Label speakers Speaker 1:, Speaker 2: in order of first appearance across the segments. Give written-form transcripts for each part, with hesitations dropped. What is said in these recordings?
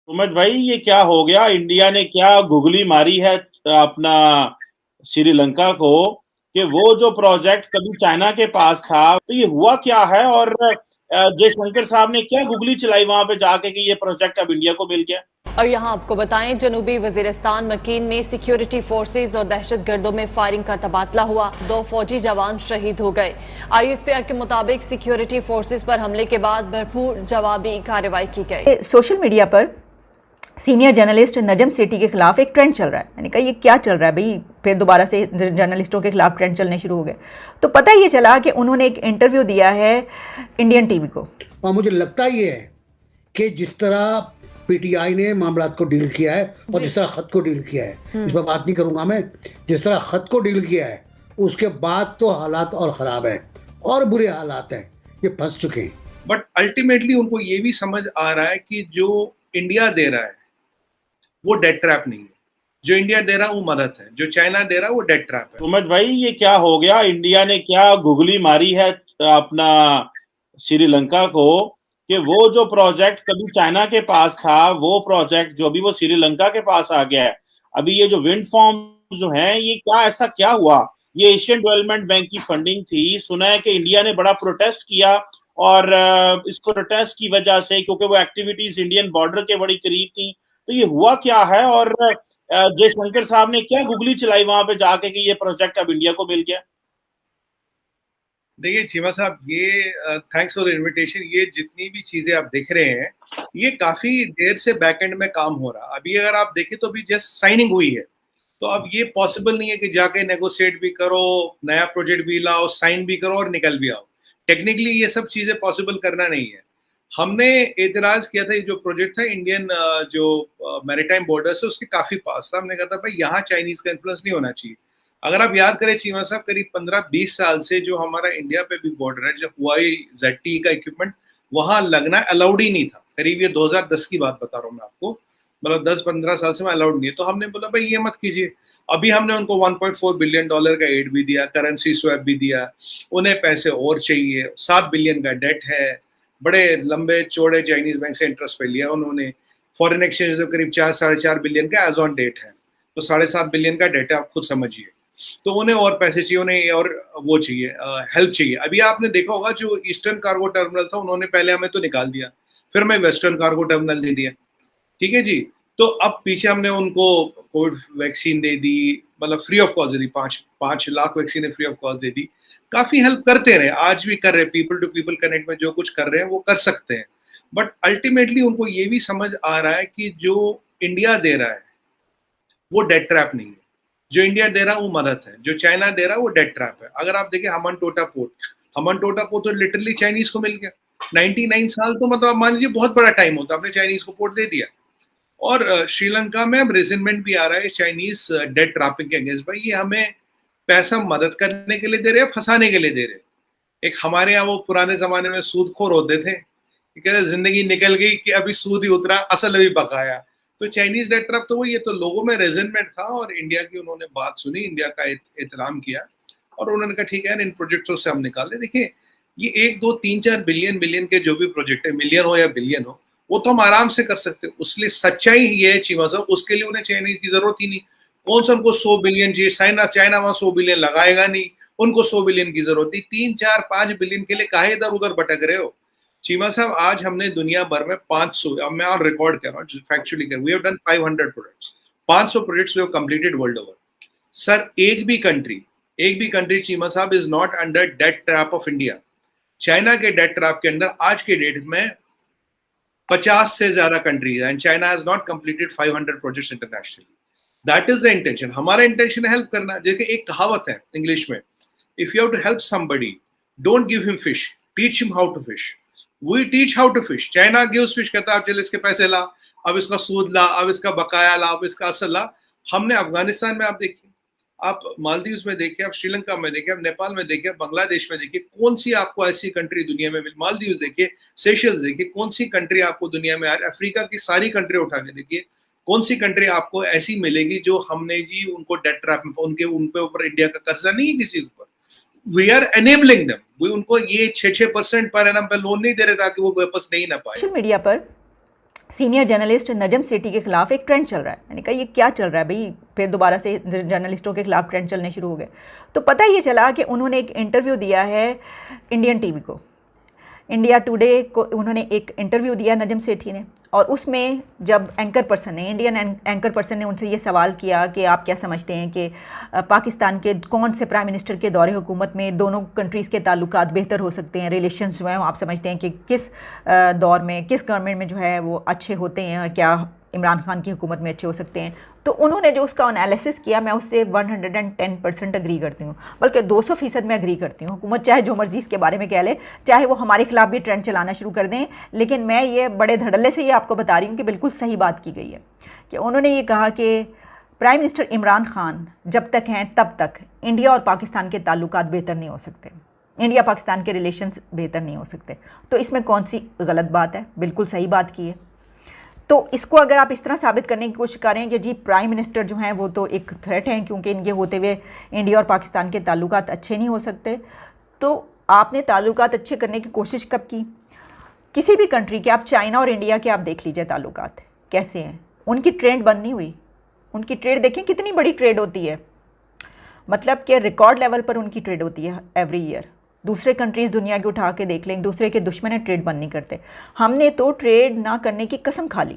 Speaker 1: सुमित भाई, ये क्या हो गया? इंडिया ने क्या गुगली मारी है अपना श्रीलंका को कि वो जो प्रोजेक्ट कभी चाइना के पास था, तो ये हुआ क्या है? और जयशंकर साहब ने क्या गुगली चलाई वहां पे जाके कि ये प्रोजेक्ट अब इंडिया को मिल गया।
Speaker 2: और यहाँ आपको बताएं, जनूबी वजीरिस्तान मकीन में सिक्योरिटी फोर्सेज और दहशतगर्दों में फायरिंग का तबादला हुआ। 2 फौजी जवान शहीद हो गए। आईएसपीआर के मुताबिक सिक्योरिटी फोर्सेज पर हमले के बाद भरपूर जवाबी कार्रवाई की गई।
Speaker 3: सोशल मीडिया पर सीनियर जर्नलिस्ट नजम सेठी के खिलाफ एक ट्रेंड चल रहा है। मैंने कहा ये क्या चल रहा है भाई, फिर दोबारा से जर्नलिस्टों के खिलाफ ट्रेंड चलने शुरू हो गए। तो पता ये चला कि उन्होंने एक इंटरव्यू दिया है इंडियन टीवी को।
Speaker 4: और मुझे लगता ये है कि जिस तरह पीटीआई ने मामला को डील किया है और जिस तरह खत को डील किया है, इस पर बात नहीं करूंगा मैं, जिस तरह खत को डील किया है उसके बाद तो हालात और ख़राब हैं और बुरे हालात हैं, ये फंस चुके हैं।
Speaker 5: बट अल्टीमेटली उनको ये भी समझ आ रहा है कि जो इंडिया दे रहा है वो डेट ट्रैप नहीं है, जो इंडिया दे रहा है वो मदद है, जो चाइना दे रहा है वो डेट ट्रैप है।
Speaker 1: सुमित भाई, ये क्या हो गया? इंडिया ने क्या गुगली मारी है अपना श्रीलंका को कि वो जो प्रोजेक्ट कभी चाइना के पास था, वो प्रोजेक्ट जो अभी वो श्रीलंका के पास आ गया है। अभी ये जो विंड फार्म जो है, ये क्या ऐसा क्या हुआ? ये एशियन डेवलपमेंट बैंक की फंडिंग थी। सुना है कि इंडिया ने बड़ा प्रोटेस्ट किया और इस प्रोटेस्ट की वजह से, क्योंकि वो एक्टिविटीज इंडियन बॉर्डर के बड़ी करीब थी, तो ये हुआ क्या है? और जयशंकर साहब ने क्या गुगली चलाई वहां पे जाके कि ये प्रोजेक्ट अब इंडिया को मिल गया।
Speaker 5: देखिए चीमा साहब, ये थैंक्स फॉर इनविटेशन। ये जितनी भी चीजें आप देख रहे हैं, ये काफी देर से बैकएंड में काम हो रहा। अभी अगर आप देखें तो अभी जस्ट साइनिंग हुई है, तो अब ये पॉसिबल नहीं है कि जाके नेगोशिएट भी करो, नया प्रोजेक्ट भी लाओ, साइन भी करो और निकल भी आओ। टेक्निकली ये सब चीजें पॉसिबल करना नहीं है। हमने एतराज किया था, ये जो प्रोजेक्ट था इंडियन जो मैरीटाइम बॉर्डर से उसके काफी पास था। हमने कहा था भाई यहाँ चाइनीज का इन्फ्लुएंस नहीं होना चाहिए। अगर आप याद करें चीमा साहब, करीब 15-20 साल से जो हमारा इंडिया पे भी बॉर्डर है, जो हुआई ZTE का इक्विपमेंट वहां लगना अलाउड ही नहीं था। करीब ये 2010 की बात बता रहा हूँ मैं आपको, मतलब 10-15 साल से मैं अलाउड नहीं है। तो हमने बोला भाई ये मत कीजिए। अभी हमने उनको $1.4 बिलियन का एड भी दिया, करेंसी स्वैप भी दिया। उन्हें पैसे और चाहिए, 7 बिलियन का डेट है, बड़े लंबे चौड़े चाइनीज बैंक से इंटरेस्ट पे लिया उन्होंने। फॉरेन एक्सचेंज करीब 4-4.5 बिलियन का एज ऑन डेट है, तो 7.5 बिलियन का डेट है, आप खुद समझिए। तो उन्हें और पैसे चाहिए, उन्हें और वो चाहिए, हेल्प चाहिए। अभी आपने देखा होगा जो ईस्टर्न कार्गो टर्मिनल था, उन्होंने पहले हमें तो निकाल दिया, फिर हमें वेस्टर्न कार्गो टर्मिनल दे दिया, ठीक है जी। तो अब पीछे हमने उनको कोविड वैक्सीन दे दी, मतलब फ्री ऑफ कॉस्ट दे दी, 5 lakh vaccine free of cost दे दी। काफी हेल्प करते रहे, आज भी कर रहे, पीपल टू पीपल कनेक्ट में जो कुछ कर रहे हैं वो कर सकते हैं। बट अल्टीमेटली उनको ये भी समझ आ रहा है कि जो इंडिया दे रहा है वो डेट ट्रैप नहीं है, जो इंडिया दे रहा है वो मदद है, जो चाइना दे रहा है वो डेट ट्रैप है। अगर आप देखें हम्बनटोटा पोर्ट तो लिटरली चाइनीज को मिल गया। 99 साल तो मतलब आप मान लीजिए बहुत बड़ा टाइम होता, आपने चाइनीज को पोर्ट दे दिया। और श्रीलंका में अब रेजिनमेंट भी आ रहा है चाइनीज डेट ट्रैपिंग के अगेंस्ट। भाई ये हमें पैसा मदद करने के लिए दे रहे हैं, फंसाने के लिए दे रहे हैं। एक हमारे यहाँ वो पुराने जमाने में सूदखोर होते थे, कहते जिंदगी निकल गई कि अभी सूद ही उतरा, असल अभी बकाया। तो चाइनीज डेट ट्रैप तो वो, ये तो लोगों में रेजिनमेंट था और इंडिया की उन्होंने बात सुनी, इंडिया का एहतराम किया और उन्होंने कहा ठीक है इन प्रोजेक्टों से हम निकाले। देखिए ये 1-2-3-4 बिलियन के जो भी प्रोजेक्ट है, मिलियन हो या बिलियन हो, वो तो हम आराम से कर सकते हैं। उसलिए सच्चाई ये है चीमा साहब, उसके लिए उन्हें चाइनीज की जरूरत ही नहीं। कौन सा उनको 100 बिलियन चाहिए? चाइना वहां 100 बिलियन लगाएगा नहीं, उनको 100 बिलियन की जरूरत नहीं। 3-4-5 बिलियन के लिए काहे इधर उधर भटक रहे हो? चीमा साहब आज हमने दुनिया भर में 500, अब मैं और रिकॉर्ड कर रहा हूँ factually, we have done 500 projects, 500 projects we have completed world over. Sir एक भी country Cheema Sahab is not under debt trap of India. China के डेट ट्रैप के अंदर आज के डेट में 50 से ज्यादा countries and China has not completed 500 projects internationally. That is the intention. हमारा इंटेंशन है हेल्प करना। देखिए एक कहावत है इंग्लिश में, if you have to help somebody don't give him fish, teach him how to fish. We teach how to fish. China gives fish, कहता है चल इसके पैसे ला, अब इसका सूद ला, अब इसका बकाया ला, अब इसका असल ला। हमने अफगानिस्तान में, आप देखिए, आप मालदीव में देखिए, आप श्रीलंका में देखिए, आप नेपाल में देखिए, बांग्लादेश में देखिए, कौन सी आपको ऐसी कंट्री दुनिया में मिल, मालदीव देखिए, सेशल्स देखिए, कौन सी कंट्री आपको दुनिया में, अफ्रीका की सारी कंट्री उठा के देखिए, कौन सी कंट्री आपको ऐसी मिलेगी जो हमने जी उनको डेट ट्रैप में, उनके ऊपर इंडिया का कर्जा नहीं है किसी के ऊपर। वी आर एनेबलिंग देम, उनको ये 6% पर एनम पे लोन नहीं दे रहे ताकि वो वापस नहीं ना पाए।
Speaker 3: सोशल मीडिया पर सीनियर जर्नलिस्ट नजम सेठी के खिलाफ एक ट्रेंड चल रहा है। मैंने कहा ये क्या चल रहा है भाई, फिर दोबारा से जर्नलिस्टों के खिलाफ ट्रेंड चलने शुरू हो गए। तो पता ये चला कि उन्होंने एक इंटरव्यू दिया है इंडियन टीवी को, इंडिया टुडे को उन्होंने एक इंटरव्यू दिया नजम सेठी ने, और उसमें जब एंकर पर्सन ने, इंडियन एंकर पर्सन ने उनसे ये सवाल किया कि आप क्या समझते हैं कि पाकिस्तान के कौन से प्राइम मिनिस्टर के दौरे हुकूमत में दोनों कंट्रीज़ के ताल्लुकात बेहतर हो सकते हैं, रिलेशंस जो हैं आप समझते हैं कि किस दौर में, किस गवर्नमेंट में जो है वो अच्छे होते हैं, क्या इमरान खान की हुकूमत में अच्छे हो सकते हैं। तो उन्होंने जो उसका एनालिसिस किया, मैं उससे 110% अग्री करती हूँ, बल्कि 200% मैं अग्री करती हूँ। हुकूमत चाहे जो मर्जी इसके बारे में कह ले, चाहे वो हमारे खिलाफ भी ट्रेंड चलाना शुरू कर दें, लेकिन मैं ये बड़े धड़ल्ले से ये आपको बता रही हूँ कि बिल्कुल सही बात की गई है। कि उन्होंने ये कहा कि प्राइम मिनिस्टर इमरान खान जब तक हैं तब तक इंडिया और पाकिस्तान के ताल्लुकात बेहतर नहीं हो सकते, इंडिया पाकिस्तान के रिलेशंस बेहतर नहीं हो सकते। तो इसमें कौन सी गलत बात है? बिल्कुल सही बात की है। तो इसको अगर आप इस तरह साबित करने की कोशिश करें कि जी प्राइम मिनिस्टर जो हैं वो तो एक थ्रेट हैं क्योंकि इनके होते हुए इंडिया और पाकिस्तान के ताल्लुकात अच्छे नहीं हो सकते, तो आपने ताल्लुकात अच्छे करने की कोशिश कब की? किसी भी कंट्री के, आप चाइना और इंडिया के आप देख लीजिए ताल्लुकात कैसे हैं, उनकी ट्रेड बंद नहीं हुई। उनकी ट्रेड देखें कितनी बड़ी ट्रेड होती है, मतलब कि रिकॉर्ड लेवल पर उनकी ट्रेड होती है एवरी ईयर। दूसरे कंट्रीज़ दुनिया के उठा के देख लें, दूसरे के दुश्मन है ट्रेड बंद नहीं करते। हमने तो ट्रेड ना करने की कसम खा ली।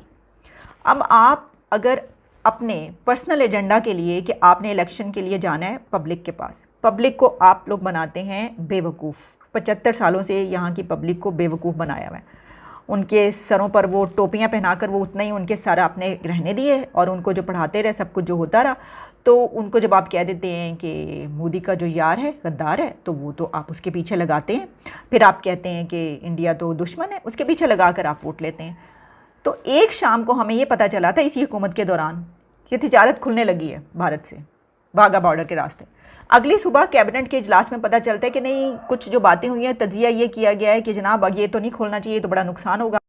Speaker 3: अब आप अगर अपने पर्सनल एजेंडा के लिए कि आपने इलेक्शन के लिए जाना है पब्लिक के पास, पब्लिक को आप लोग बनाते हैं बेवकूफ़। 75 सालों से यहाँ की पब्लिक को बेवकूफ़ बनाया हुआ है। उनके सरों पर वो टोपियाँ पहनाकर वो उतना ही उनके सारा आपने रहने दिए और उनको जो पढ़ाते रहे सब कुछ जो होता रहा। तो उनको जब आप कह देते हैं कि मोदी का जो यार है गद्दार है, तो वो तो आप उसके पीछे लगाते हैं। फिर आप कहते हैं कि इंडिया तो दुश्मन है, उसके पीछे लगाकर आप वोट लेते हैं। तो एक शाम को हमें ये पता चला था इसी हुकूमत के दौरान कि तिजारत खुलने लगी है भारत से, वाघा बॉर्डर के रास्ते। अगली सुबह कैबिनेट के इजलास में पता चलता है कि नहीं, कुछ जो बातें हुई हैं, तजिया ये किया गया है कि जनाब अब ये तो नहीं खोलना चाहिए, तो बड़ा नुकसान होगा।